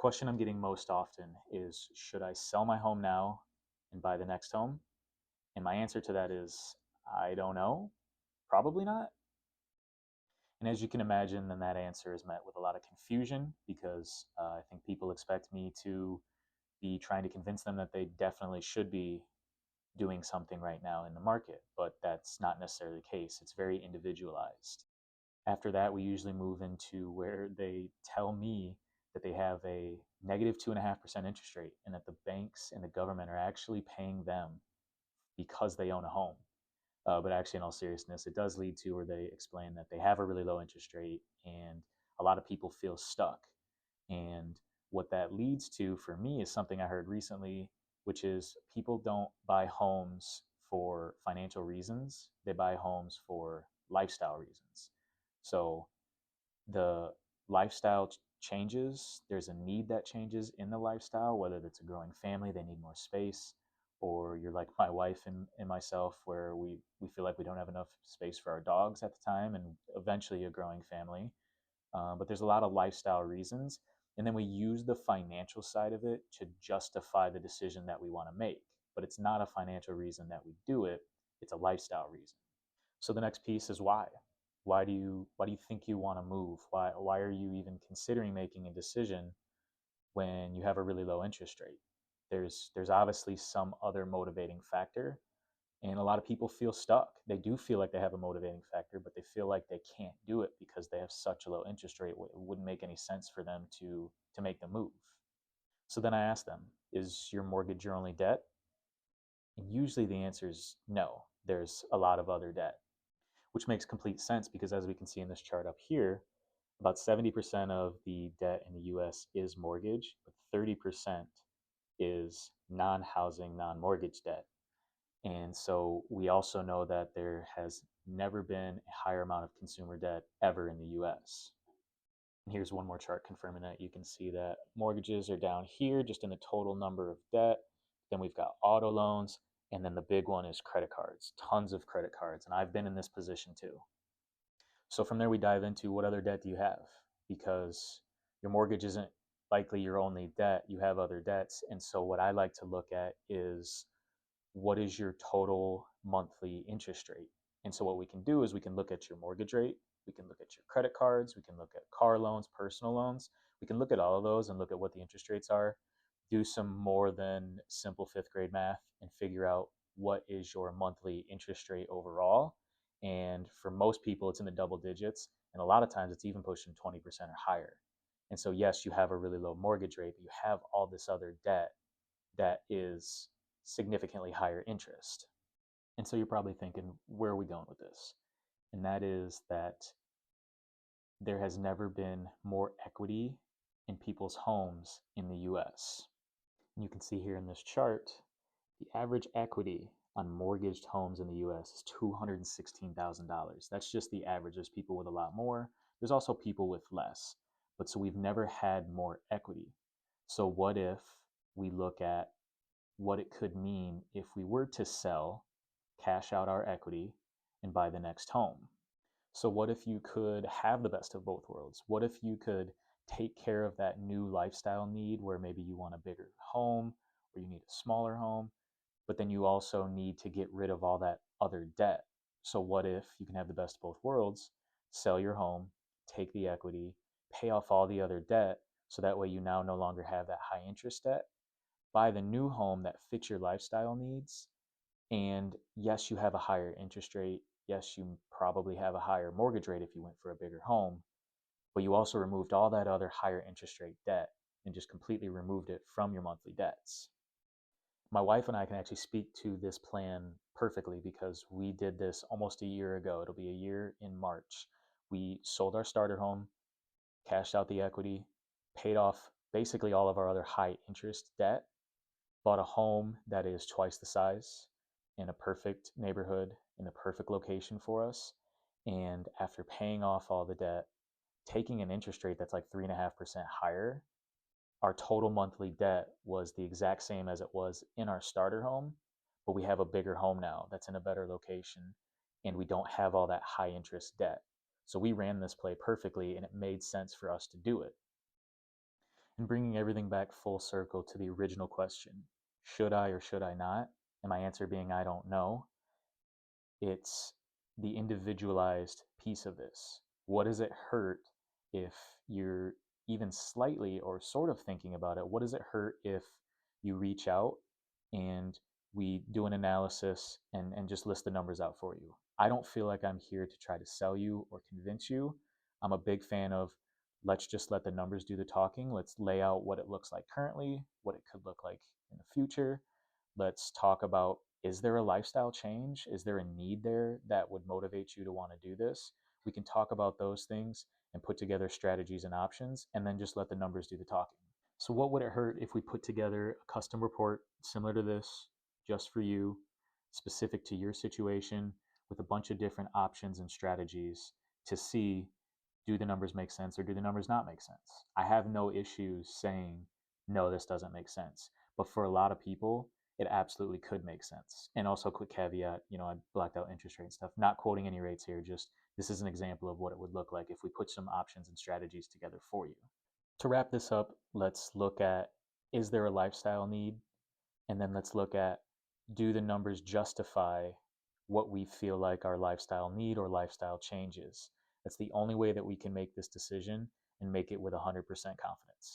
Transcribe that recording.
question I'm getting most often is, should I sell my home now and buy the next home? And my answer to that is, I don't know. Probably not. And as you can imagine, then that answer is met with a lot of confusion because I think people expect me to be trying to convince them that they definitely should be doing something right now in the market, but that's not necessarily the case. It's very individualized. After that, we usually move into where they tell me that they have a negative 2.5% interest rate and that the banks and the government are actually paying them because they own a home. But actually, in all seriousness, it does lead to where they explain that they have a really low interest rate and a lot of people feel stuck. And what that leads to for me is something I heard recently, which is people don't buy homes for financial reasons, they buy homes for lifestyle reasons. So the lifestyle changes, there's a need that changes in the lifestyle, whether it's a growing family, they need more space, or you're like my wife and myself, where we feel like we don't have enough space for our dogs at the time, and eventually a growing family. But there's a lot of lifestyle reasons. And then we use the financial side of it to justify the decision that we want to make. But it's not a financial reason that we do it, it's a lifestyle reason. So the next piece is why. Why do you think you want to move? Why are you even considering making a decision when you have a really low interest rate? There's obviously some other motivating factor, and a lot of people feel stuck. They do feel like they have a motivating factor, but they feel like they can't do it because they have such a low interest rate. It wouldn't make any sense for them to make the move. So then I ask them, is your mortgage your only debt? And usually the answer is no. There's a lot of other debt, which makes complete sense because as we can see in this chart up here, about 70% of the debt in the US is mortgage, but 30% is non-housing, non-mortgage debt. And so we also know that there has never been a higher amount of consumer debt ever in the US. And here's one more chart confirming that. You can see that mortgages are down here just in the total number of debt. Then we've got auto loans. And then the big one is credit cards, tons of credit cards. And I've been in this position too. So from there, we dive into what other debt do you have? Because your mortgage isn't likely your only debt, you have other debts. And so what I like to look at is, what is your total monthly interest rate? And so what we can do is we can look at your mortgage rate, we can look at your credit cards, we can look at car loans, personal loans. We can look at all of those and look at what the interest rates are, do some more than simple fifth grade math, and figure out what is your monthly interest rate overall. And for most people, it's in the double digits. And a lot of times it's even pushing 20% or higher. And so, yes, you have a really low mortgage rate, but you have all this other debt that is significantly higher interest. And so you're probably thinking, where are we going with this? And that is that there has never been more equity in people's homes in the US. And you can see here in this chart, the average equity on mortgaged homes in the US is $216,000. That's just the average. There's people with a lot more. There's also people with less. But so we've never had more equity. So what if we look at what it could mean if we were to sell, cash out our equity, and buy the next home? So, what if you could have the best of both worlds? What if you could take care of that new lifestyle need where maybe you want a bigger home or you need a smaller home, but then you also need to get rid of all that other debt? So, what if you can have the best of both worlds, sell your home, take the equity, pay off all the other debt, so that way you now no longer have that high interest debt, buy the new home that fits your lifestyle needs. And yes, you have a higher interest rate. Yes, you probably have a higher mortgage rate if you went for a bigger home, but you also removed all that other higher interest rate debt and just completely removed it from your monthly debts. My wife and I can actually speak to this plan perfectly because we did this almost a year ago. It'll be a year in March. We sold our starter home, cashed out the equity, paid off basically all of our other high interest debt, bought a home that is twice the size in a perfect neighborhood in a perfect location for us. And after paying off all the debt, taking an interest rate that's like 3.5% higher, our total monthly debt was the exact same as it was in our starter home, but we have a bigger home now that's in a better location and we don't have all that high interest debt. So we ran this play perfectly and it made sense for us to do it. And bringing everything back full circle to the original question, should I or should I not? And my answer being I don't know. It's the individualized piece of this. What does it hurt if you're even slightly or sort of thinking about it? What does it hurt if you reach out and we do an analysis and just list the numbers out for you? I don't feel like I'm here to try to sell you or convince you. I'm a big fan of let's just let the numbers do the talking. Let's lay out what it looks like currently, what it could look like in the future. Let's talk about, is there a lifestyle change? Is there a need there that would motivate you to want to do this? We can talk about those things and put together strategies and options, and then just let the numbers do the talking. So, what would it hurt if we put together a custom report similar to this, just for you, specific to your situation, with a bunch of different options and strategies to see, do the numbers make sense or do the numbers not make sense? I have no issues saying, no, this doesn't make sense. But for a lot of people, it absolutely could make sense. And also, quick caveat, I blacked out interest rate and stuff, not quoting any rates here, just this is an example of what it would look like if we put some options and strategies together for you. To wrap this up, let's look at, is there a lifestyle need? And then let's look at, do the numbers justify what we feel like our lifestyle need or lifestyle changes? That's the only way that we can make this decision and make it with 100% confidence.